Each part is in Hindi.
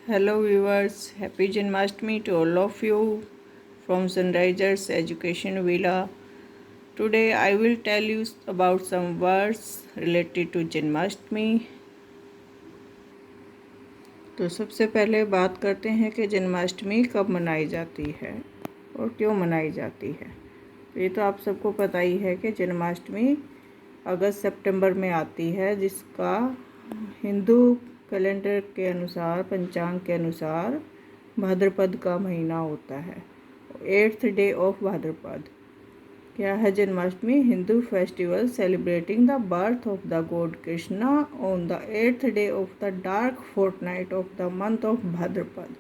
Hello viewers, happy Janmashtami to all of you from Sunrisers Education Villa. Today I will tell you about some words related to Janmashtami. तो सबसे पहले बात करते हैं कि जन्माष्टमी कब मनाई जाती है और क्यों मनाई जाती है। ये तो आप सबको पता ही है कि जन्माष्टमी अगस्त सितंबर में आती है, जिसका हिंदू कैलेंडर के अनुसार, पंचांग के अनुसार भाद्रपद का महीना होता है। 8th day of Bhadrapad. क्या है Janmashtami? Hindu festival celebrating the birth of the god Krishna on the 8th day of the dark fortnight of the month of Bhadrapad.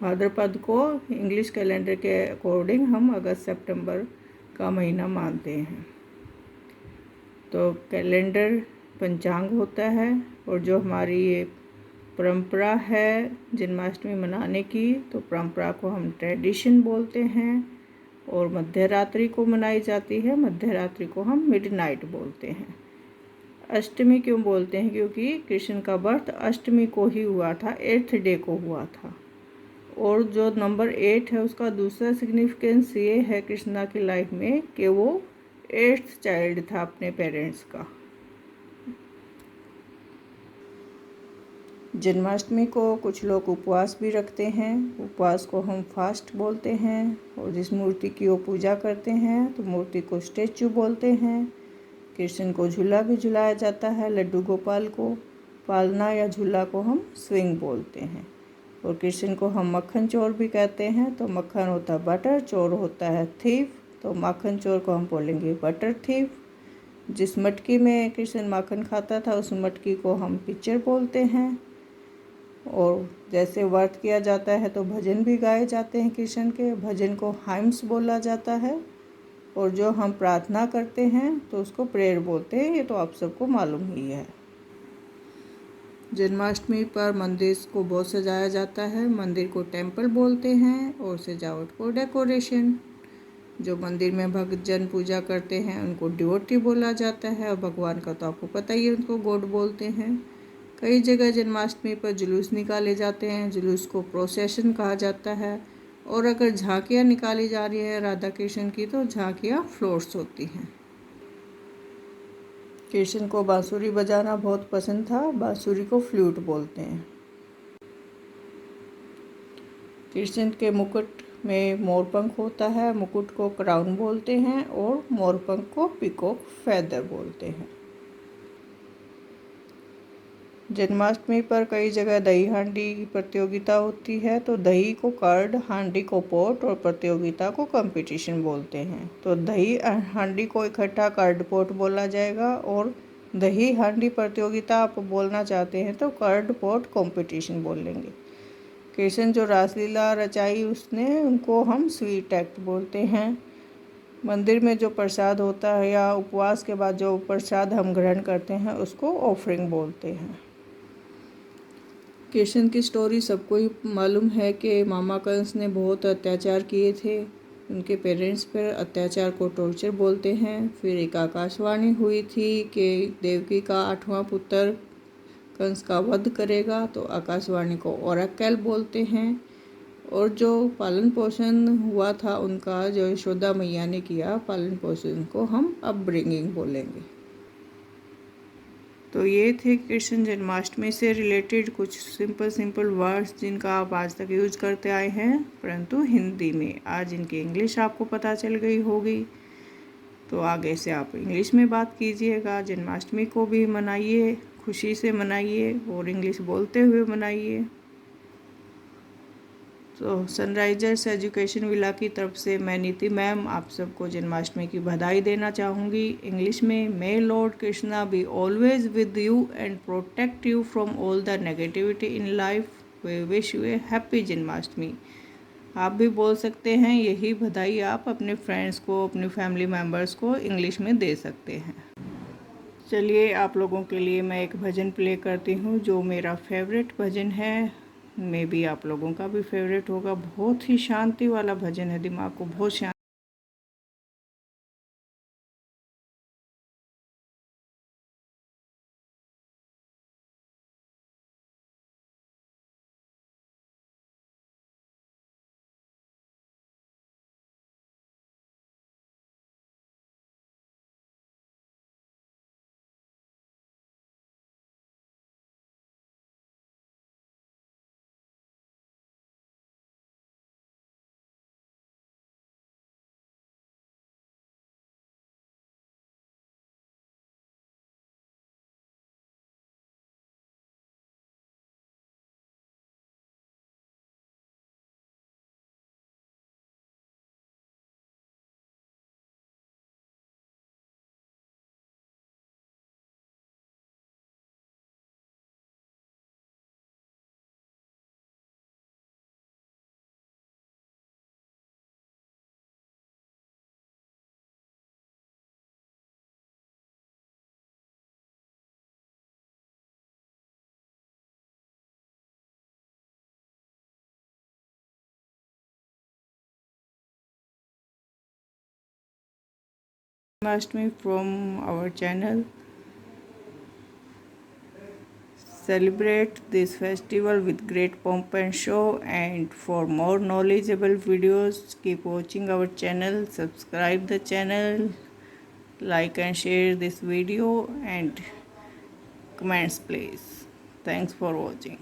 Bhadrapad को इंग्लिश कैलेंडर के अकॉर्डिंग हम अगस्त सितंबर का महीना मानते हैं। तो कैलेंडर पंचांग होता है, और जो हमारी ये परंपरा है जन्माष्टमी मनाने की, तो परंपरा को हम ट्रेडिशन बोलते हैं। और मध्य रात्रि को मनाई जाती है, मध्य रात्रि को हम मिडनाइट बोलते हैं। अष्टमी क्यों बोलते हैं? क्योंकि कृष्ण का बर्थ अष्टमी को ही हुआ था, 8th डे को हुआ था। और जो नंबर 8 है उसका दूसरा सिग्निफिकेंस ये है कृष्णा की लाइफ में कि वो 8th चाइल्ड था अपने पेरेंट्स का। जन्माष्टमी को कुछ लोग उपवास भी रखते हैं, उपवास को हम फास्ट बोलते हैं। और जिस मूर्ति की वो पूजा करते हैं तो मूर्ति को स्टेचू बोलते हैं। कृष्ण को झूला भी झुलाया जाता है, लड्डू गोपाल को पालना या झूला को हम स्विंग बोलते हैं। और कृष्ण को हम मक्खन चोर भी कहते हैं। तो मक्खन होता है बटर, चोर होता है थीफ, तो माखन चोर को हम बोलेंगे बटर थीफ। जिस मटकी में कृष्ण माखन खाता था उस मटकी को हम पिक्चर बोलते हैं। और जैसे व्रत किया जाता है तो भजन भी गाए जाते हैं कृष्ण के, भजन को हाइम्स बोला जाता है। और जो हम प्रार्थना करते हैं तो उसको प्रेयर बोलते हैं, ये तो आप सबको मालूम ही है। जन्माष्टमी पर मंदिर को बहुत सजाया जाता है, मंदिर को टेम्पल बोलते हैं। और सजावट को डेकोरेशन। जो मंदिर में भक्तजन पूजा करते हैं उनको डिवोटी बोला जाता है, और भगवान का तो आपको पता ही है, उनको गॉड बोलते हैं। कई जगह जन्माष्टमी पर जुलूस निकाले जाते हैं, जुलूस को प्रोसेशन कहा जाता है। और अगर झांकियाँ निकाली जा रही है राधा कृष्ण की, तो झांकियाँ फ्लोट्स होती हैं। कृष्ण को बांसुरी बजाना बहुत पसंद था, बांसुरी को फ्लूट बोलते हैं। कृष्ण के मुकुट में मोरपंख होता है, मुकुट को क्राउन बोलते हैं, और मोरपंख को पिकॉक फेदर बोलते हैं। जन्माष्टमी पर कई जगह दही हांडी की प्रतियोगिता होती है। तो दही को कर्ड, हांडी को पोट, और प्रतियोगिता को कंपटीशन बोलते हैं। तो दही हांडी को इकट्ठा कर्ड पोट बोला जाएगा, और दही हांडी प्रतियोगिता आप बोलना चाहते हैं तो कर्ड पोट कंपटीशन बोल लेंगे। कृष्ण जो रासलीला रचाई उसने, उनको हम स्वीट एक्ट बोलते हैं। मंदिर में जो प्रसाद होता है या उपवास के बाद जो प्रसाद हम ग्रहण करते हैं उसको ऑफरिंग बोलते हैं। कृष्ण की स्टोरी सबको ही मालूम है कि मामा कंस ने बहुत अत्याचार किए थे, उनके पेरेंट्स पर। अत्याचार को टॉर्चर बोलते हैं। फिर एक आकाशवाणी हुई थी कि देवकी का 8वां पुत्र कंस का वध करेगा, तो आकाशवाणी को ओरेकल बोलते हैं। और जो पालन पोषण हुआ था उनका, जो यशोदा मैया ने किया पालन पोषण, को हम अपब्रिंगिंग बोलेंगे। तो ये थे कृष्ण जन्माष्टमी से रिलेटेड कुछ सिंपल वर्ड्स जिनका आप आज तक यूज करते आए हैं, परंतु हिंदी में। आज इनकी इंग्लिश आपको पता चल गई होगी, तो आगे से आप इंग्लिश में बात कीजिएगा। जन्माष्टमी को भी मनाइए, खुशी से मनाइए, और इंग्लिश बोलते हुए मनाइए। तो सनराइजर्स एजुकेशन विला की तरफ से मैं नीति मैम आप सबको जन्माष्टमी की बधाई देना चाहूँगी। इंग्लिश में, may lord Krishna be always with you and protect you from all the negativity in life. We wish you a happy Janmashtami. आप भी बोल सकते हैं यही बधाई, आप अपने फ्रेंड्स को, अपनी फैमिली मेम्बर्स को इंग्लिश में दे सकते हैं। चलिए आप लोगों के लिए मैं एक भजन प्ले करती हूँ, जो मेरा फेवरेट भजन है। मे भी आप लोगों का भी फेवरेट होगा। बहुत ही शांति वाला भजन है, दिमाग को बहुत शांति Janmashtami from our channel. Celebrate this festival with great pomp and show, and for more knowledgeable videos keep watching our channel. Subscribe the channel, like and share this video, and comments please. Thanks for watching.